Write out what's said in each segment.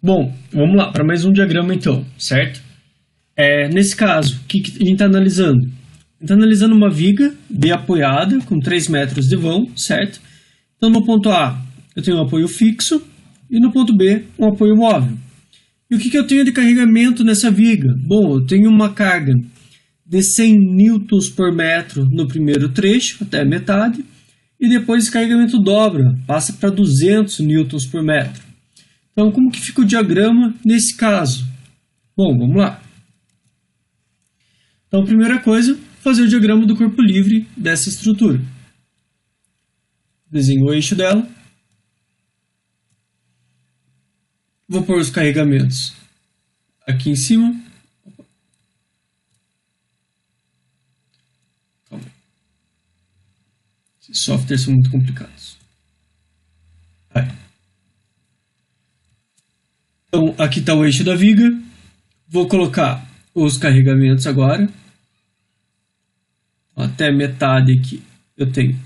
Bom, vamos lá para mais um diagrama então, certo? Nesse caso, o que a gente está analisando? A gente está analisando uma viga B apoiada com 3 metros de vão, certo? Então no ponto A eu tenho um apoio fixo e no ponto B um apoio móvel. E o que eu tenho de carregamento nessa viga? Bom, eu tenho uma carga de 100 newtons por metro no primeiro trecho, até a metade, e depois esse carregamento dobra, passa para 200 newtons por metro. Então, como que fica o diagrama nesse caso? Bom, vamos lá. Então, a primeira coisa, fazer o diagrama do corpo livre dessa estrutura. Desenho o eixo dela. Vou pôr os carregamentos aqui em cima. Calma aí. Esses softwares são muito complicados. Aí. Então, aqui está o eixo da viga. Vou colocar os carregamentos agora. Até metade aqui eu tenho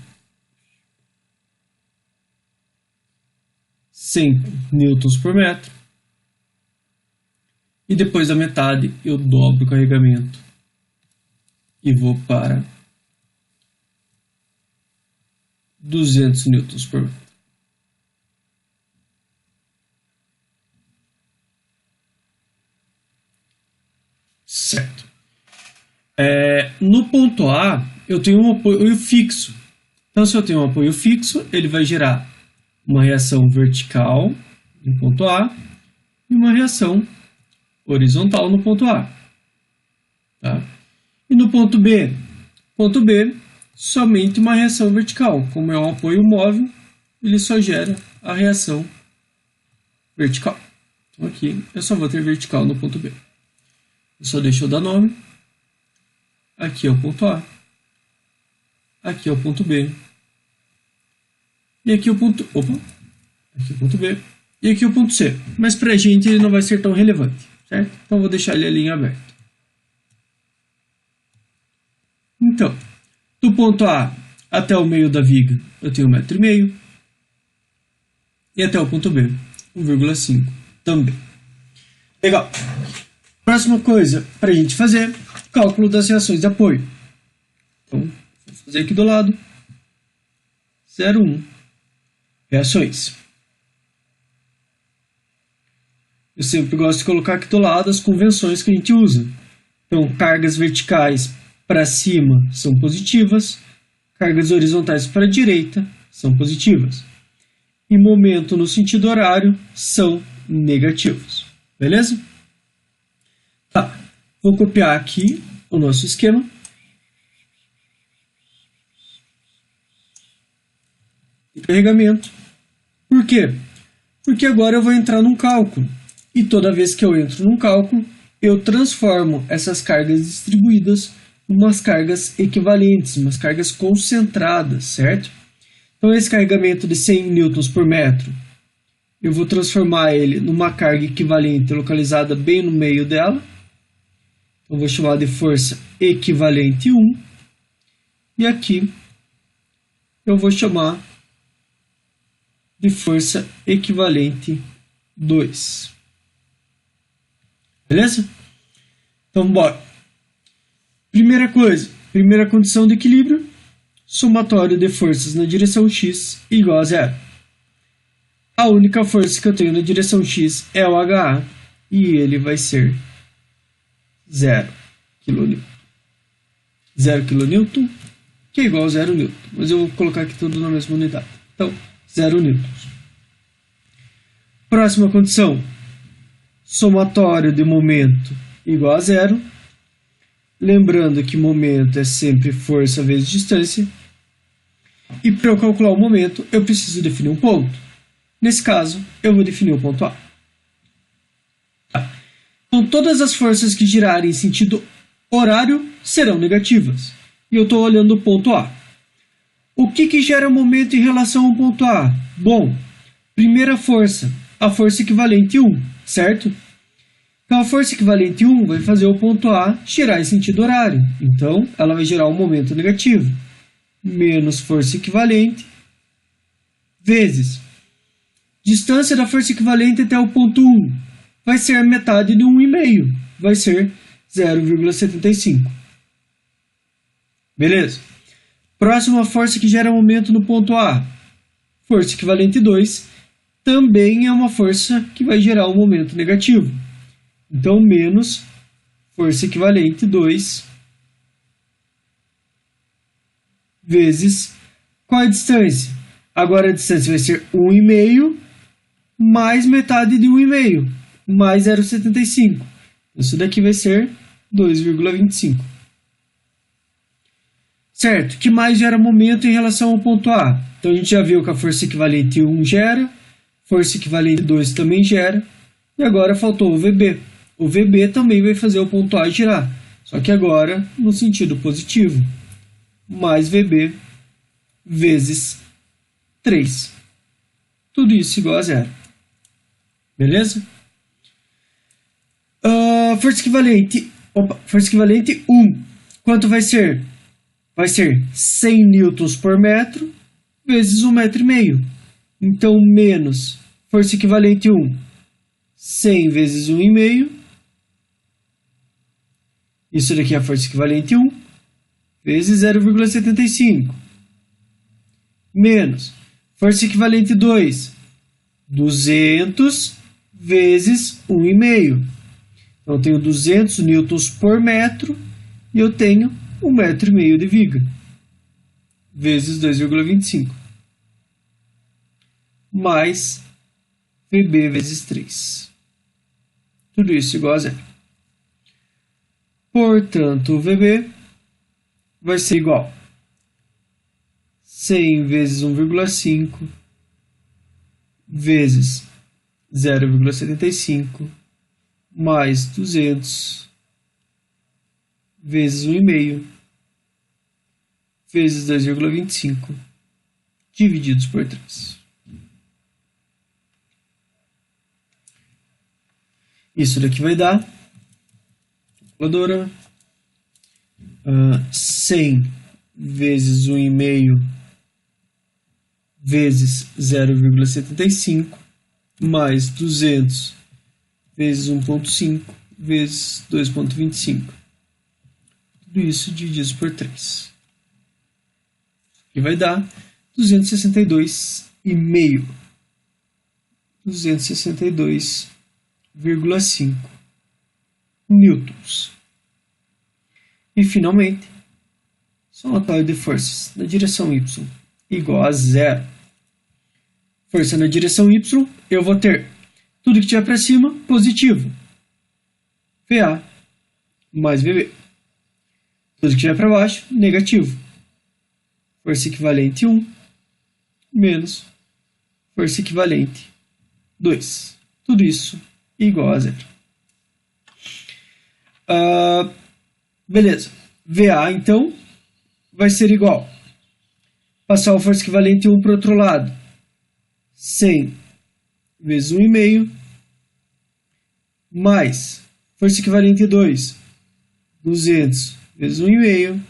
100 newtons por metro. E depois da metade eu dobro o carregamento e vou para 200 newtons por metro. Certo. No ponto A, eu tenho um apoio fixo. Então, se eu tenho um apoio fixo, ele vai gerar uma reação vertical no ponto A e uma reação horizontal no ponto A. Tá? E no ponto B, somente uma reação vertical. Como é um apoio móvel, ele só gera a reação vertical. Então, aqui eu só vou ter vertical no ponto B. Eu só deixo eu dar nome. Aqui é o ponto A. Aqui é o ponto B. E aqui o ponto... Opa! Aqui é o ponto B. E aqui o ponto C. Mas pra gente ele não vai ser tão relevante, certo? Então vou deixar ele ali em aberto. Então, do ponto A até o meio da viga eu tenho 1,5 m. E até o ponto B, 1,5 também. Legal. Próxima coisa para a gente fazer, cálculo das reações de apoio. Então, vou fazer aqui do lado, 0,1, reações. Eu sempre gosto de colocar aqui do lado as convenções que a gente usa. Então, cargas verticais para cima são positivas, cargas horizontais para a direita são positivas. E momento no sentido horário são negativos. Beleza? Tá, vou copiar aqui o nosso esquema. E carregamento. Por quê? Porque agora eu vou entrar num cálculo. E toda vez que eu entro num cálculo, eu transformo essas cargas distribuídas em umas cargas equivalentes, umas cargas concentradas, certo? Então esse carregamento de 100 newtons por metro, eu vou transformar ele numa carga equivalente localizada bem no meio dela. Eu vou chamar de força equivalente 1. E aqui eu vou chamar de força equivalente 2. Beleza? Então, bora. Primeira coisa, primeira condição de equilíbrio, somatório de forças na direção x igual a 0. A única força que eu tenho na direção x é o HA e ele vai ser 0 kN. 0 kN, que é igual a 0 N. Mas eu vou colocar aqui tudo na mesma unidade. Então, 0 N. Próxima condição. Somatório de momento igual a 0. Lembrando que momento é sempre força vezes distância. E para eu calcular o momento, eu preciso definir um ponto. Nesse caso, eu vou definir o ponto A. Então, todas as forças que girarem em sentido horário serão negativas. E eu estou olhando o ponto A. O que gera momento em relação ao ponto A? Bom, primeira força, a força equivalente 1, certo? Então, a força equivalente 1 vai fazer o ponto A girar em sentido horário. Então, ela vai gerar um momento negativo. Menos força equivalente vezes Distância da força equivalente até o ponto 1 vai ser a metade de 1,5. Vai ser 0,75. Beleza? Próxima força que gera momento no ponto A. Força equivalente 2 também é uma força que vai gerar um momento negativo. Então, menos força equivalente 2 vezes qual é a distância? Agora a distância vai ser 1,5 mais metade de 1,5 mais 0,75. Isso daqui vai ser 2,25. Certo? Que mais gera momento em relação ao ponto A? Então a gente já viu que a força equivalente 1 gera, força equivalente 2 também gera, e agora faltou o VB. O VB também vai fazer o ponto A girar, só que agora no sentido positivo. Mais VB vezes 3. Tudo isso igual a zero. Beleza? Força equivalente 1. Quanto vai ser? Vai ser 100 newtons por metro vezes 1,5 metro. Então, menos força equivalente 1, 100 vezes 1,5. Isso daqui é a força equivalente 1 vezes 0,75. Menos força equivalente 2, 200 vezes 1,5. Então, eu tenho 200 newtons por metro e eu tenho 1,5 metro de viga, vezes 2,25, mais VB vezes 3. Tudo isso igual a zero. Portanto, o VB vai ser igual a 100 vezes 1,5 vezes 0,75 mais 200 vezes 1,5 vezes 2,25 divididos por 3. Isso daqui vai dar, calculadora, 100 vezes 1,5 vezes 0,75 mais 200 vezes 1,5 vezes 2,25. Tudo isso dividido por 3. Que vai dar 262,5. 262,5 newtons. E, finalmente, somatório de forças na direção y igual a zero. Força na direção y, eu vou ter tudo que tiver para cima, positivo. VA mais VB. Tudo que tiver para baixo, negativo. Força equivalente 1 menos força equivalente 2. Tudo isso igual a zero. Beleza. VA, então, vai ser igual. Passar a força equivalente 1 para o outro lado. 100 vezes 1,5 mais força equivalente 2. 200 vezes 1,5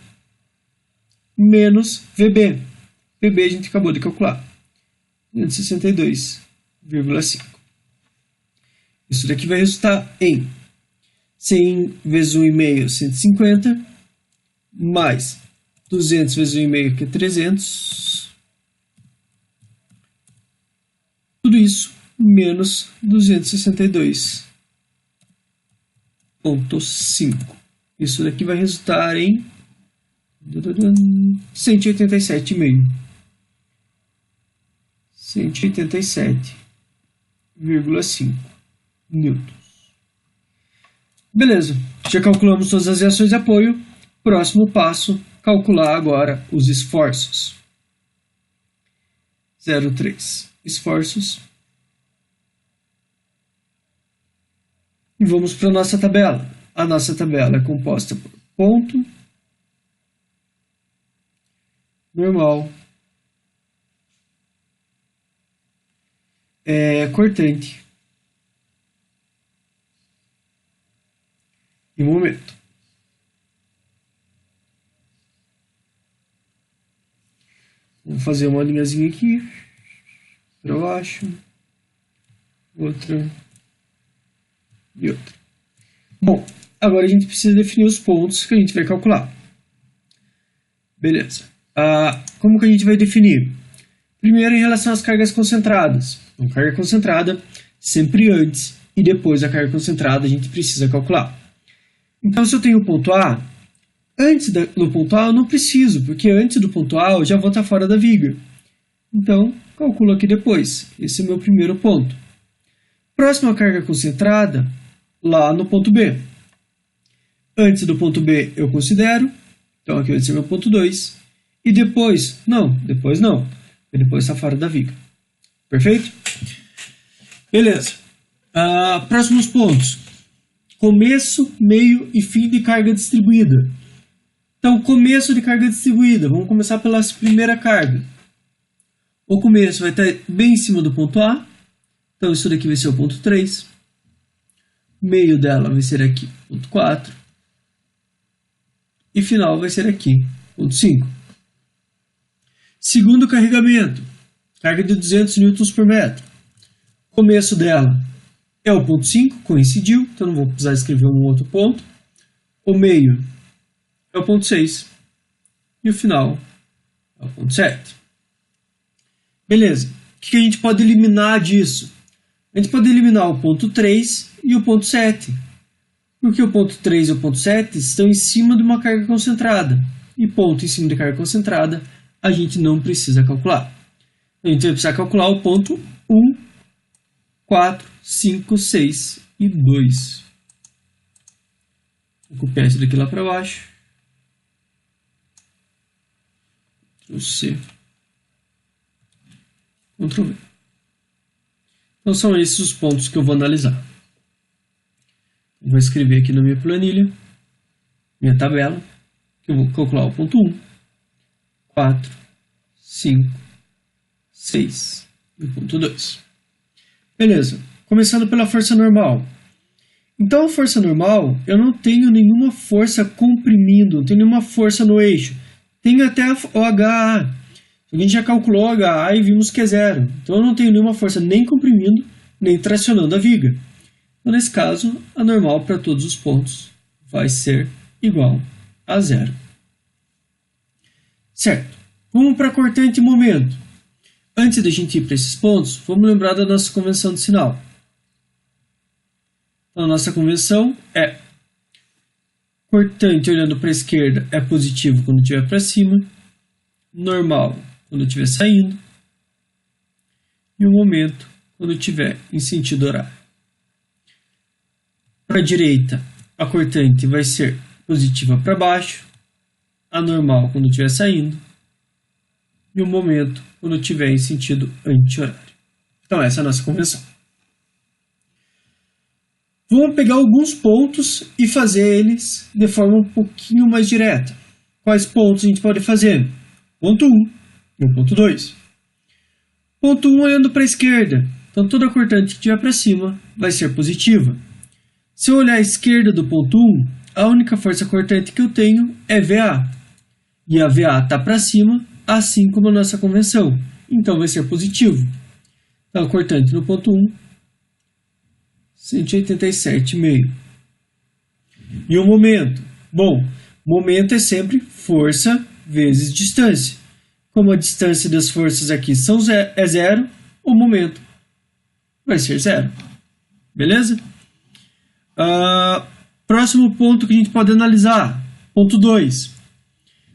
menos VB. VB a gente acabou de calcular. 262,5. Isso daqui vai resultar em 100 vezes 1,5, 150, mais 200 vezes 1,5, que é 300. Tudo isso menos 262,5. Isso daqui vai resultar em 187,5. 187,5 newtons. Beleza, já calculamos todas as reações de apoio. Próximo passo, calcular agora os esforços. 0,3. Esforços. E vamos para a nossa tabela. A nossa tabela é composta por ponto, normal, cortante e momento. Vamos fazer uma linhazinha aqui para baixo, outra e outra. Bom, agora a gente precisa definir os pontos que a gente vai calcular. Beleza. Como que a gente vai definir? Primeiro, em relação às cargas concentradas. Então, carga concentrada, sempre antes e depois da carga concentrada, a gente precisa calcular. Então, se eu tenho o ponto A, antes do ponto A eu não preciso, porque antes do ponto A eu já vou estar fora da viga. Então, calculo aqui depois. Esse é o meu primeiro ponto. Próximo à carga concentrada, lá no ponto B. Antes do ponto B eu considero, então aqui vai ser meu ponto 2. E depois, depois está fora da viga. Perfeito? Beleza. Próximos pontos. Começo, meio e fim de carga distribuída. Então, começo de carga distribuída. Vamos começar pela primeira carga. O começo vai estar bem em cima do ponto A. Então, isso daqui vai ser o ponto 3. O meio dela vai ser aqui, ponto 4. E final vai ser aqui, ponto 5. Segundo carregamento. Carga de 200 Nm por metro. Começo dela é o ponto 5, coincidiu, então não vou precisar escrever um outro ponto. O meio é o ponto 6 e o final é o ponto 7. Beleza, o que a gente pode eliminar disso? A gente pode eliminar o ponto 3 e o ponto 7, porque o ponto 3 e o ponto 7 estão em cima de uma carga concentrada, e ponto em cima de carga concentrada a gente não precisa calcular. A gente vai precisar calcular o ponto 1, 4, 5, 6 e 2. Vou copiar isso daqui lá para baixo. Ctrl C. Ctrl V. Então são esses os pontos que eu vou analisar. Vou escrever aqui na minha planilha, minha tabela, que eu vou calcular o ponto 1, 4, 5, 6 e o ponto 2. Beleza, começando pela força normal. Então, a força normal, eu não tenho nenhuma força comprimindo, não tenho nenhuma força no eixo. Tenho até o HA. A gente já calculou o HA e vimos que é 0. Então, eu não tenho nenhuma força nem comprimindo, nem tracionando a viga. Então, nesse caso, a normal para todos os pontos vai ser igual a 0. Certo. Vamos para cortante e momento. Antes da gente ir para esses pontos, vamos lembrar da nossa convenção de sinal. Então, a nossa convenção é cortante olhando para a esquerda é positivo quando estiver para cima, normal quando estiver saindo e o momento quando estiver em sentido horário. Para a direita, a cortante vai ser positiva para baixo, a normal quando estiver saindo e o momento quando estiver em sentido anti-horário. Então, essa é a nossa convenção. Vamos pegar alguns pontos e fazer eles de forma um pouquinho mais direta. Quais pontos a gente pode fazer? Ponto 1 e o ponto 2. Ponto 1 olhando para a esquerda. Então, toda cortante que estiver para cima vai ser positiva. Se eu olhar à esquerda do ponto 1, a única força cortante que eu tenho é VA. E a VA está para cima, assim como a nossa convenção. Então, vai ser positivo. Então, a cortante no ponto 1, 187,5. E o momento? Bom, momento é sempre força vezes distância. Como a distância das forças aqui é 0, o momento vai ser 0. Beleza? Próximo ponto que a gente pode analisar. Ponto 2.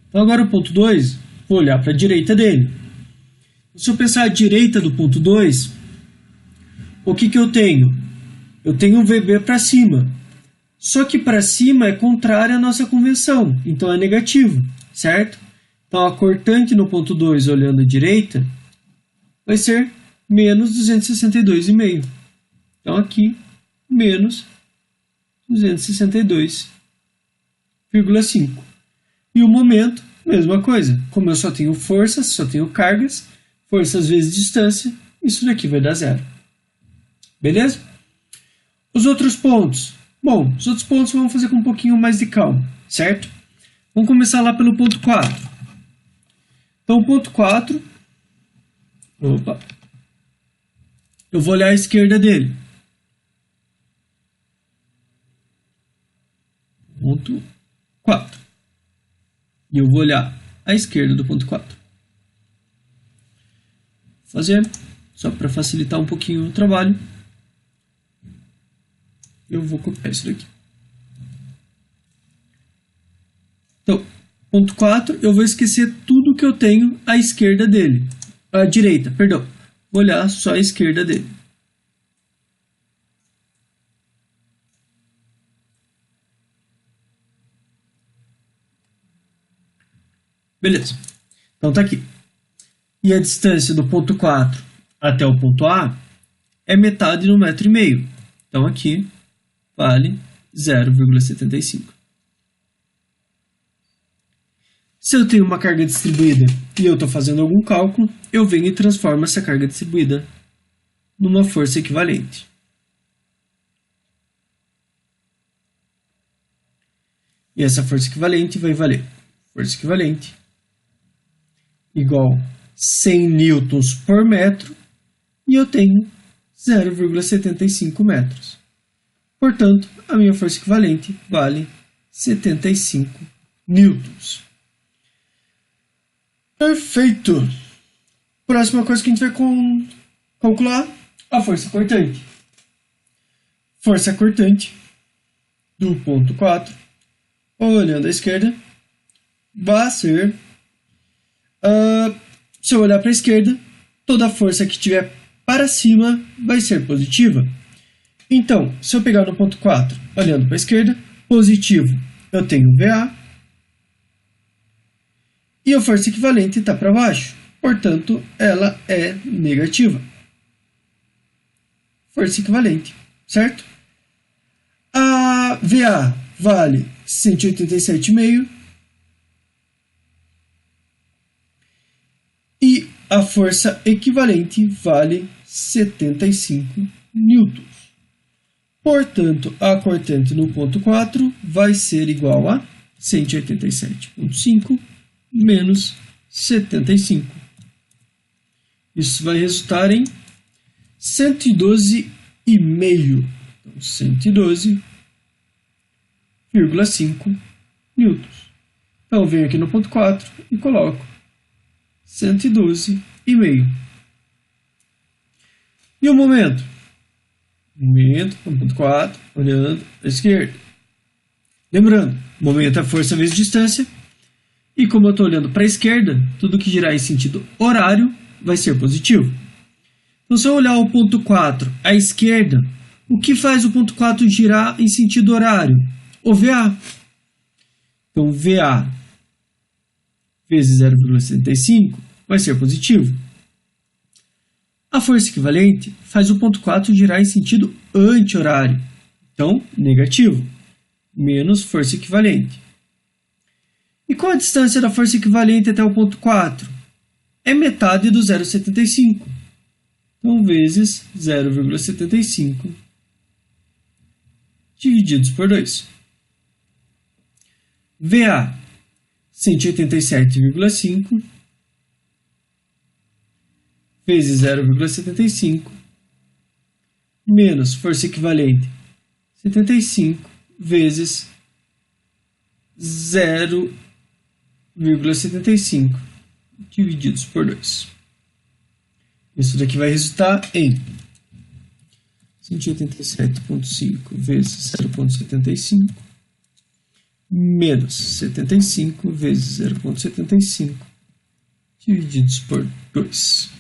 Então, agora o ponto 2, vou olhar para a direita dele. Se eu pensar à direita do ponto 2, o que eu tenho? Eu tenho um VB para cima. Só que para cima é contrário à nossa convenção, então é negativo, certo? Então a cortante no ponto 2, olhando à direita, vai ser menos 262,5. Então aqui, menos 262,5. E o momento, mesma coisa. Como eu só tenho forças, só tenho cargas, forças vezes distância, isso daqui vai dar 0. Beleza? Os outros pontos. Bom, os outros pontos vamos fazer com um pouquinho mais de calma, certo? Vamos começar lá pelo ponto 4. Então, o ponto 4... eu vou olhar a esquerda dele. Ponto 4. E eu vou olhar a esquerda do ponto 4. Vou fazer, só para facilitar um pouquinho o trabalho. Eu vou copiar isso daqui. Então, ponto 4, eu vou esquecer tudo que eu tenho à esquerda dele. À direita, perdão. Vou olhar só a esquerda dele. Beleza. Então tá aqui. E a distância do ponto 4 até o ponto A é metade no 1,5 m. Então aqui vale 0,75. Se eu tenho uma carga distribuída e eu estou fazendo algum cálculo, eu venho e transformo essa carga distribuída numa força equivalente. E essa força equivalente vai valer força equivalente igual 100 newtons por metro e eu tenho 0,75 metros. Portanto, a minha força equivalente vale 75 newtons. Perfeito! Próxima coisa que a gente vai calcular, a força cortante. Força cortante do ponto 4, olhando à esquerda, vai ser, se eu olhar para a esquerda, toda a força que estiver para cima vai ser positiva. Então, se eu pegar no ponto 4, olhando para a esquerda, positivo, eu tenho VA, e a força equivalente está para baixo, portanto, ela é negativa. Força equivalente, certo? A VA vale 187,5 e a força equivalente vale 75 newtons. Portanto, a cortante no ponto 4 vai ser igual a 187,5 menos 75. Isso vai resultar em 112,5. Então, 112,5 newtons. Então, eu venho aqui no ponto 4 e coloco 112,5. E o momento? Momento, ponto 4, olhando à esquerda. Lembrando, momento é força vezes distância. E como eu estou olhando para a esquerda, tudo que girar em sentido horário vai ser positivo. Então, se eu olhar o ponto 4 à esquerda, o que faz o ponto 4 girar em sentido horário? O VA. Então, VA vezes 0,75 vai ser positivo. A força equivalente faz o ponto 4 girar em sentido anti-horário. Então, negativo. Menos força equivalente. E qual a distância da força equivalente até o ponto 4? É metade do 0,75. Então, vezes 0,75 divididos por 2. VA, 187,5 vezes 0,75 menos força equivalente 75 vezes 0,75 divididos por 2. Isso daqui vai resultar em 187,5 vezes 0,75 menos 75 vezes 0,75 divididos por 2.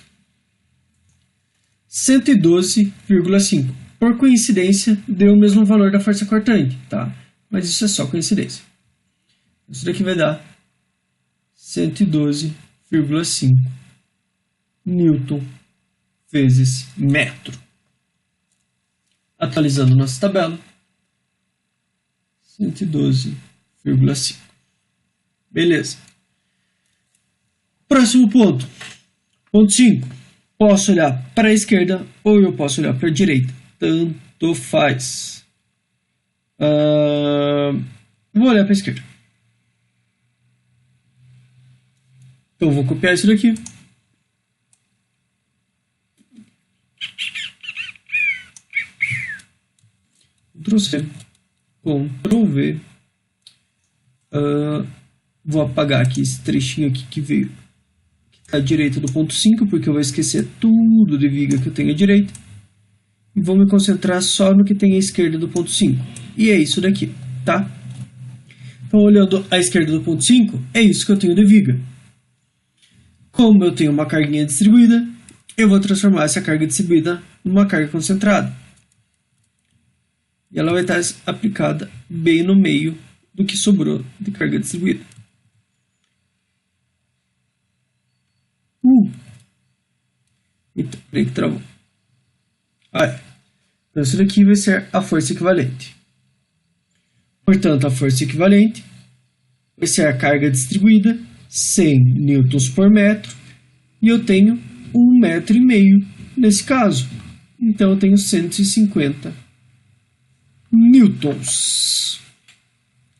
112,5. Por coincidência, deu o mesmo valor da força cortante, tá? Mas isso é só coincidência. Isso daqui vai dar 112,5 newton vezes metro. Atualizando nossa tabela, 112,5. Beleza. Próximo ponto. Ponto 5. Posso olhar para a esquerda ou eu posso olhar para a direita. Tanto faz. Vou olhar para a esquerda. Então, vou copiar isso daqui. Ctrl C, Ctrl V. Vou apagar aqui esse trechinho aqui que veio à direita do ponto 5, porque eu vou esquecer tudo de viga que eu tenho à direita. E vou me concentrar só no que tem à esquerda do ponto 5. E é isso daqui, tá? Então, olhando à esquerda do ponto 5, é isso que eu tenho de viga. Como eu tenho uma carguinha distribuída, eu vou transformar essa carga distribuída numa carga concentrada. E ela vai estar aplicada bem no meio do que sobrou de carga distribuída. Então, peraí que travou. Então, isso daqui vai ser a força equivalente. Portanto, a força equivalente vai ser a carga distribuída 100 newtons por metro. E eu tenho 1,5 metro nesse caso. Então, eu tenho 150 newtons.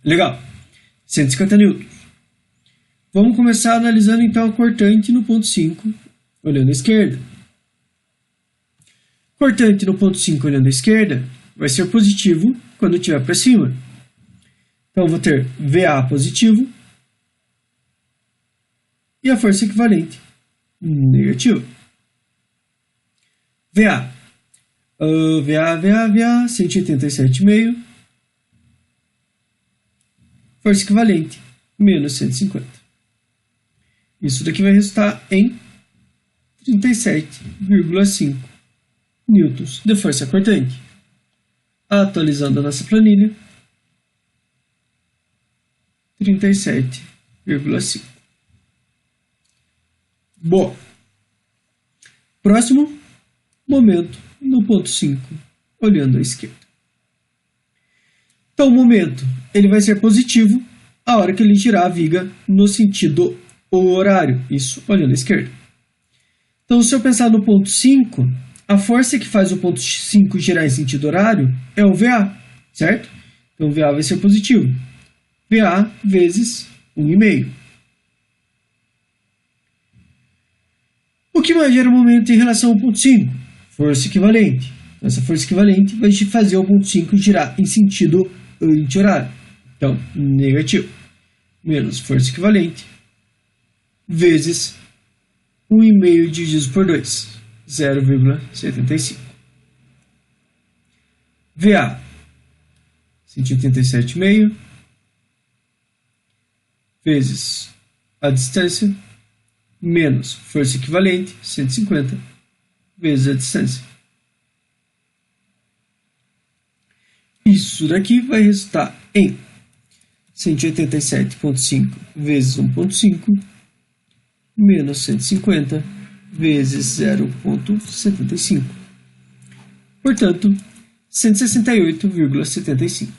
Legal. 150 newtons. Vamos começar analisando então a cortante no ponto 5, olhando à esquerda. Cortante no ponto 5, olhando à esquerda, vai ser positivo quando estiver para cima. Então, eu vou ter VA positivo e a força equivalente negativa. VA. VA, 187,5. Força equivalente, menos 150. Isso daqui vai resultar em 37,5 newtons de força cortante. Atualizando a nossa planilha, 37,5. Bom, próximo momento no ponto 5, olhando à esquerda. Então, o momento ele vai ser positivo a hora que ele girar a viga no sentido horário, isso olhando à esquerda. Então, se eu pensar no ponto 5, a força que faz o ponto 5 girar em sentido horário é o VA, certo? Então, o VA vai ser positivo. VA vezes 1,5. O que mais gera o momento em relação ao ponto 5? Força equivalente. Essa força equivalente vai fazer o ponto 5 girar em sentido anti-horário. Então, negativo. Menos força equivalente vezes 1,5 dividido por 2. 0,75. VA 187,5 vezes a distância menos força equivalente 150 vezes a distância. Isso daqui vai resultar em 187,5 vezes 1,5 menos 150 vezes 0,75. Portanto, 168,75.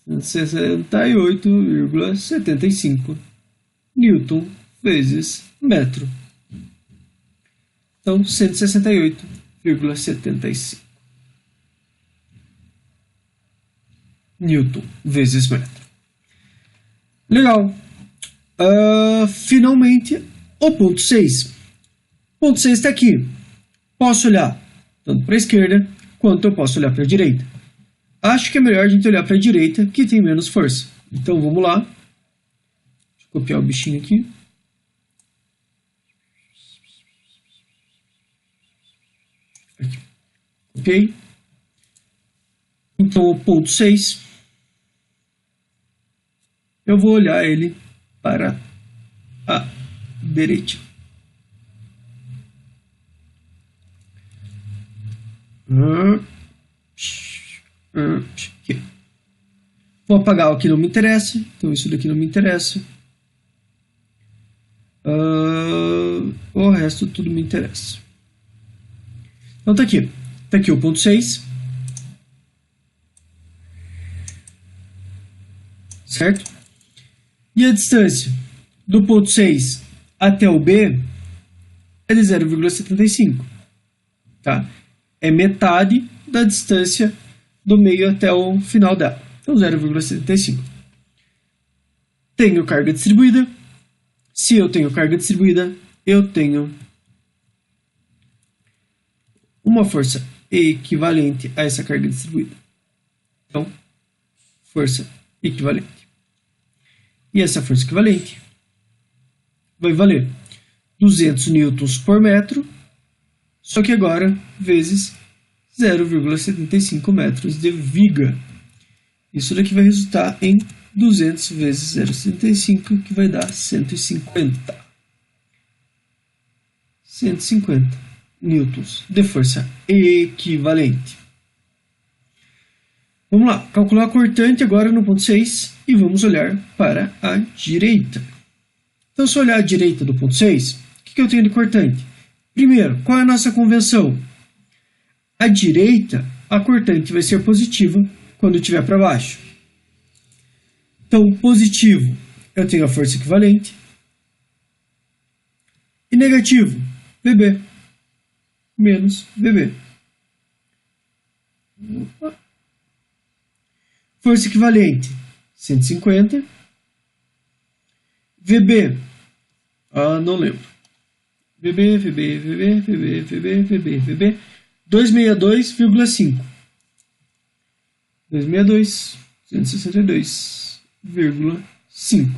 168,75 newton vezes metro. Então, 168,75 newton vezes metro. Legal. Finalmente, o ponto 6. O ponto 6 está aqui. Posso olhar tanto para a esquerda quanto eu posso olhar para a direita. Acho que é melhor a gente olhar para a direita, que tem menos força. Então, vamos lá. Deixa eu copiar o bichinho aqui. Ok. Então, o ponto 6, eu vou olhar ele para a direita. Aqui. Vou apagar o que não me interessa. Então, isso daqui não me interessa. O resto tudo me interessa. Então, tá aqui. Tá aqui o ponto 6. Certo? E a distância do ponto 6 até o B é de 0,75. Tá? É metade da distância do meio até o final dela. Então, 0,75. Tenho carga distribuída. Se eu tenho carga distribuída, eu tenho uma força equivalente a essa carga distribuída. Então, força equivalente. E essa força equivalente vai valer 200 newtons por metro, só que agora vezes 0,75 metros de viga. Isso daqui vai resultar em 200 vezes 0,75, que vai dar 150. 150 newtons de força equivalente. Vamos lá, calcular a cortante agora no ponto 6 e vamos olhar para a direita. Então, se eu olhar à direita do ponto 6, o que eu tenho de cortante? Primeiro, qual é a nossa convenção? À direita, a cortante vai ser positiva quando estiver para baixo. Então, positivo, eu tenho a força equivalente. E negativo, VB menos VB. Força equivalente, 150. VB, não lembro. VB, 262,5. 262,5.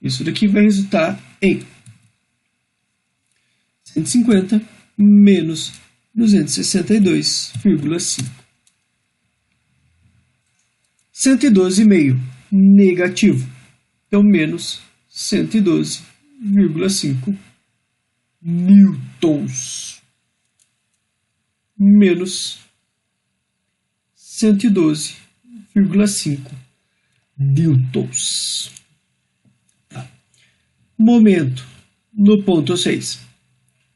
Isso daqui vai resultar em 150 menos 262,5. 112,5 negativo. Então, menos 112,5 newtons. Menos 112,5 newtons. Tá. Momento no ponto 6.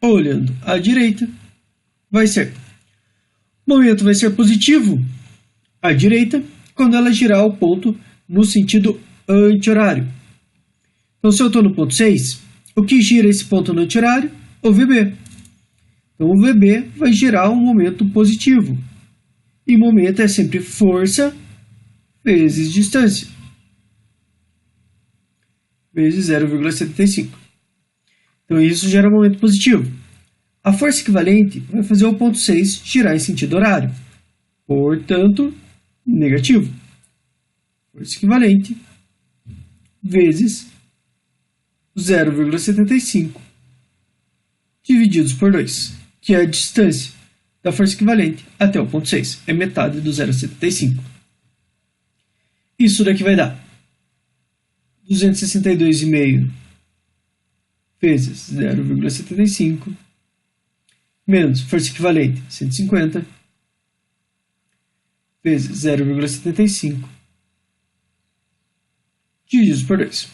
Olhando à direita, vai ser. O momento vai ser positivo à direita quando ela girar o ponto no sentido anti-horário. Então, se eu estou no ponto 6, o que gira esse ponto no anti-horário? O VB. Então, o VB vai gerar um momento positivo. E momento é sempre força vezes distância. Vezes 0,75. Então, isso gera um momento positivo. A força equivalente vai fazer o ponto 6 girar em sentido horário. Portanto, negativo. Força equivalente vezes 0,75 divididos por 2, que é a distância da força equivalente até o ponto 6. É metade do 0,75. Isso daqui vai dar 262,5 vezes 0,75 menos força equivalente 150 vezes 0,75 divididos por 2.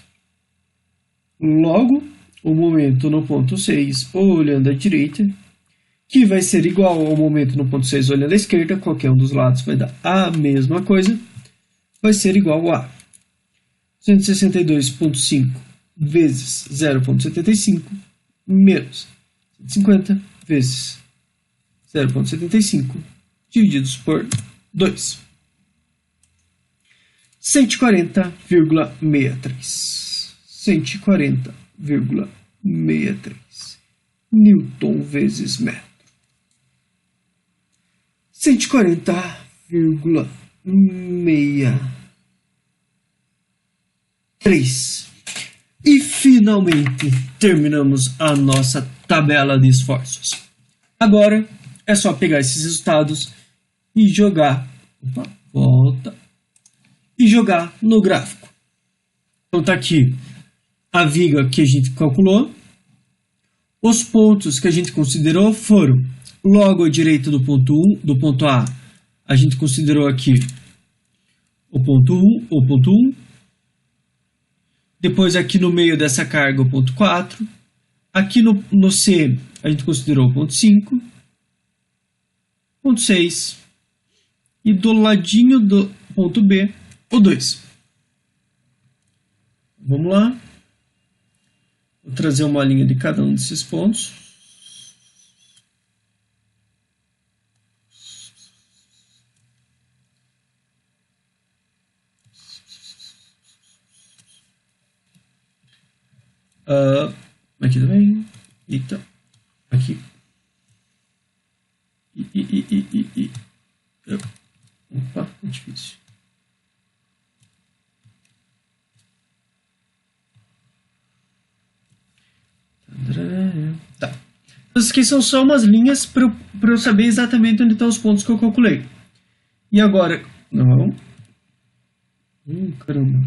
Logo, o momento no ponto 6 olhando à direita, que vai ser igual ao momento no ponto 6 olhando à esquerda, qualquer um dos lados vai dar a mesma coisa, vai ser igual a 262,5 vezes 0,75 menos 150 vezes 0,75 divididos por 2. 140,63. 140,63 Newton vezes metro. 140,63. E finalmente terminamos a nossa tabela de esforços. Agora é só pegar esses resultados e jogar. Volta. E jogar no gráfico. Então tá aqui a viga que a gente calculou. Os pontos que a gente considerou foram logo à direita do ponto 1, do ponto A, a gente considerou aqui o ponto 1. Depois aqui no meio dessa carga o ponto 4. Aqui no C a gente considerou o ponto 5. Ponto 6. E do ladinho do ponto B, o 2. Vamos lá. Vou trazer uma linha de cada um desses pontos. Aqui também. Eita. Aqui. Essas aqui são só umas linhas para eu saber exatamente onde estão os pontos que eu calculei. E agora... Não. Caramba.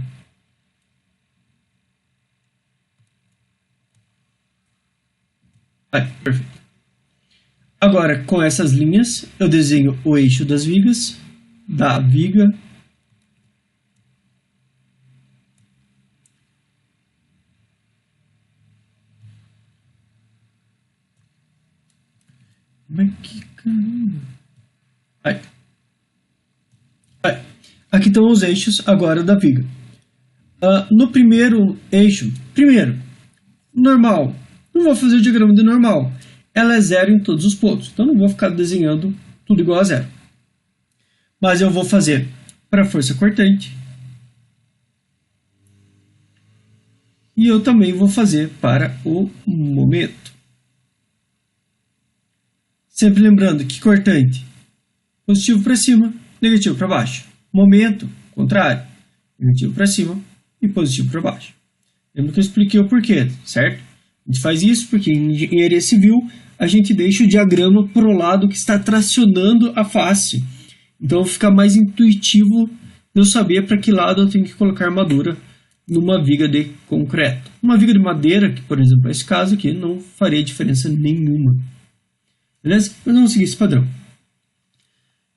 Perfeito. Agora, com essas linhas, eu desenho o eixo das vigas, da viga. Mas que caramba. Aqui estão os eixos agora da viga. No primeiro eixo, normal. Não vou fazer o diagrama de normal. Ela é zero em todos os pontos. Então não vou ficar desenhando tudo igual a zero. Mas eu vou fazer para a força cortante. E eu também vou fazer para o momento. Sempre lembrando que cortante, positivo para cima, negativo para baixo. Momento, contrário, negativo para cima e positivo para baixo. Lembra que eu expliquei o porquê, certo? A gente faz isso porque em engenharia civil a gente deixa o diagrama para o lado que está tracionando a face. Então fica mais intuitivo eu saber para que lado eu tenho que colocar armadura numa viga de concreto. Uma viga de madeira, que por exemplo nesse caso aqui, não faria diferença nenhuma. Beleza? Mas vamos seguir esse padrão.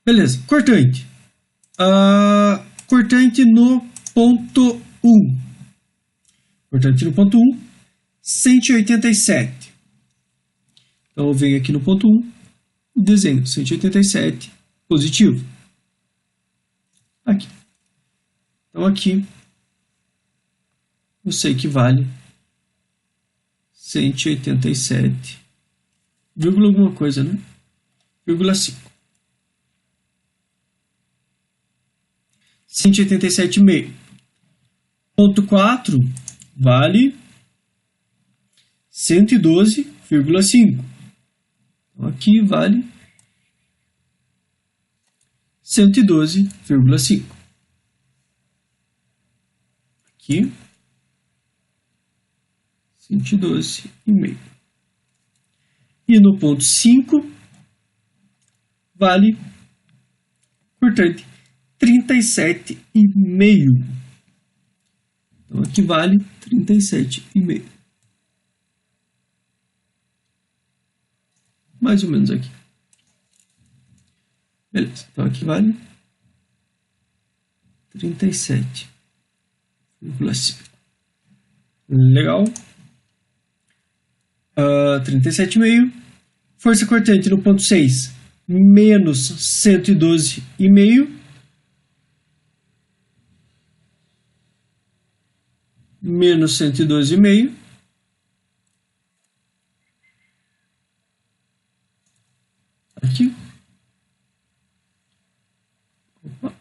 Beleza, cortante. Cortante no ponto 1. Cortante no ponto 1, 187. Então eu venho aqui no ponto 1 e desenho 187 positivo. Aqui. Então aqui eu sei que vale 187, vírgula alguma coisa, né? Vírgula 5. 187,5. Ponto 4 vale 112,5. Então aqui vale 112,5. Aqui 112,5. E no ponto 5 vale, portanto, 37,5. Então aqui vale 37,5. Mais ou menos aqui. Beleza. Então aqui vale 37,5. Legal. 37,5. Força cortante no ponto 6, menos 112,5. Menos 112,5. Aqui. Opa.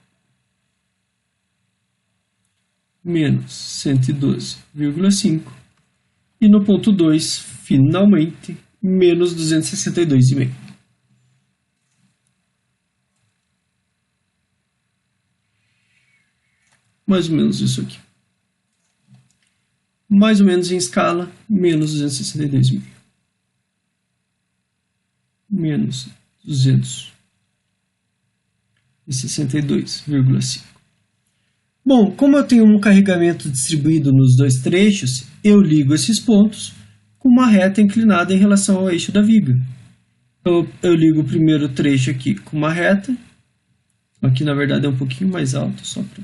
Menos 112,5. E no ponto 2, finalmente, menos 262,5. Mais ou menos isso aqui. Mais ou menos em escala, menos 262,5. Menos 262,5. Bom, como eu tenho um carregamento distribuído nos dois trechos, eu ligo esses pontos com uma reta inclinada em relação ao eixo da viga. Então, eu ligo o primeiro trecho aqui com uma reta. Aqui, na verdade, é um pouquinho mais alto, só para...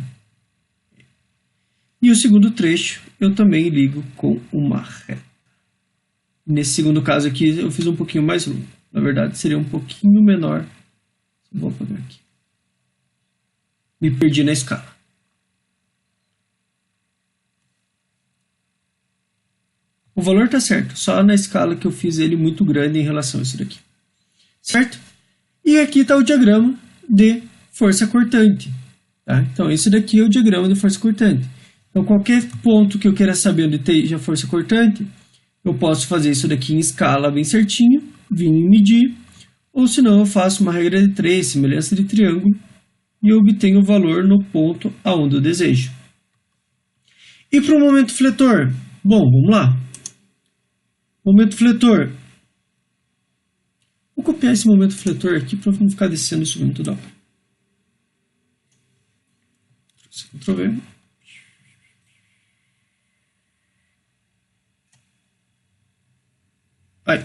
E o segundo trecho eu também ligo com uma reta. Nesse segundo caso aqui, eu fiz um pouquinho mais longo. Na verdade, seria um pouquinho menor. Vou pegar aqui. Me perdi na escala. O valor está certo, só na escala que eu fiz ele muito grande em relação a isso daqui. Certo? E aqui está o diagrama de força cortante. Tá? Então, esse daqui é o diagrama de força cortante. Então, qualquer ponto que eu queira saber onde esteja força cortante, eu posso fazer isso daqui em escala bem certinho, vir e medir, ou senão eu faço uma regra de 3, semelhança de triângulo, e eu obtenho o valor no ponto aonde eu desejo. E para o momento fletor? Bom, vamos lá. Momento fletor. Vou copiar esse momento fletor aqui para não ficar descendo e subindo toda hora. Ctrl V. Aí.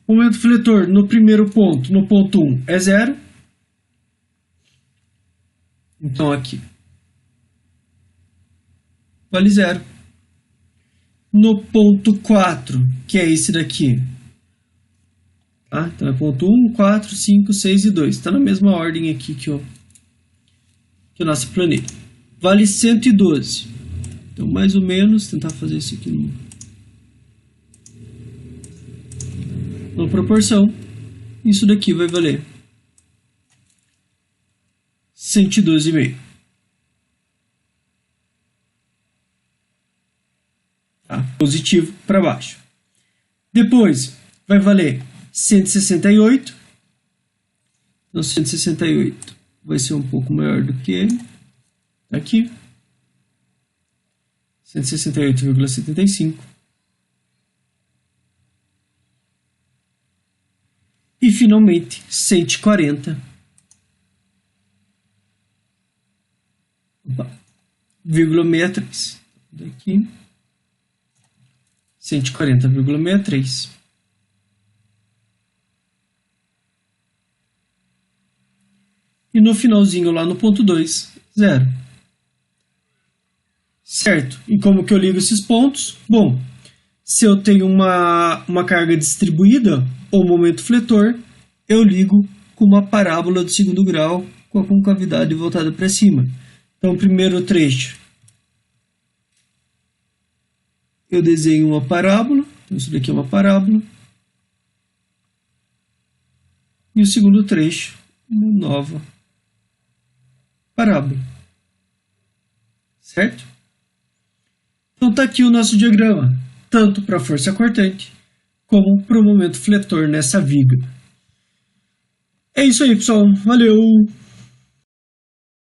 Momento fletor no primeiro ponto, no ponto 1, é 0. Então aqui vale 0. No ponto 4, que é esse daqui. Tá? Então é ponto 1, 4, 5, 6 e 2. Está na mesma ordem aqui que o nosso planeta. Vale 112. Então, mais ou menos, tentar fazer isso aqui numa proporção. Isso daqui vai valer 112,5. Tá? Positivo para baixo. Depois vai valer 168. Então 168 vai ser um pouco maior do que ele. Aqui. 168,75. E finalmente 140. 140,63. Daqui 140,63. E no finalzinho lá no ponto 2, 0. Certo? E como que eu ligo esses pontos? Bom, se eu tenho uma carga distribuída ou momento fletor, eu ligo com uma parábola do segundo grau com a concavidade voltada para cima. Então, o primeiro trecho, eu desenho uma parábola. Então, isso daqui é uma parábola. E o segundo trecho, uma nova parábola. Certo? Então, está aqui o nosso diagrama, tanto para a força cortante, como para o momento fletor nessa viga. É isso aí, pessoal. Valeu!